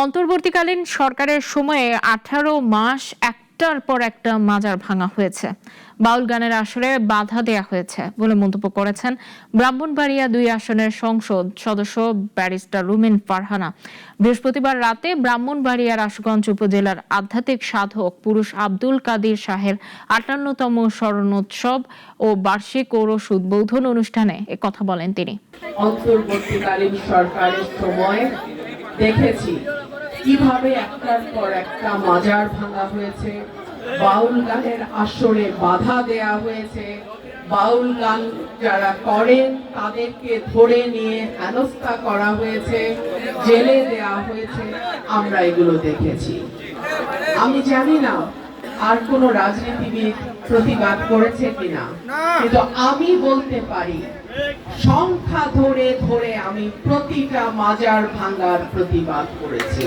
অন্তর্বর্তীকালীন সরকারের সময়ে 18 মাস একটার পর একটা মাজার ভাঙা হয়েছে, বাউল গানের আসরে বাধা দেয়া হয়েছে বলে মন্তব্য করেছেন ব্রাহ্মণবাড়িয়া 2 আসনের সংসদ সদস্য ব্যারিস্টার রুমিন ফারহানা। বৃহস্পতিবার রাতে ব্রাহ্মণবাড়িয়ার আশুগঞ্জ উপজেলার আধ্যাত্মিক সাধক পুরুষ আব্দুল কাদির শাহের 58তম স্মরণোৎসব ও বার্ষিক ঔরস উদ্বোধন অনুষ্ঠানে একথা বলেন তিনি। অন্তর্বর্তীকালীন সরকারের সময় দেখেছি কিভাবে একটার পর একটা মাজার ভাঙা হয়েছে, বাউল গানের আসরে বাধা দেয়া হয়েছে, বাউল গান যারা করেন তাদেরকে ধরে নিয়ে হেনস্থা করা হয়েছে, জেলে দেয়া হয়েছে। আমরা এগুলো দেখেছি। আমি জানি না আর কোন রাজনীতিবিদ প্রতিবাদ করেছে কিনা, কিন্তু আমি বলতে পারি সংখ্যা ধরে ধরে আমি প্রতিটা মাজার ভাঙার প্রতিবাদ করেছি।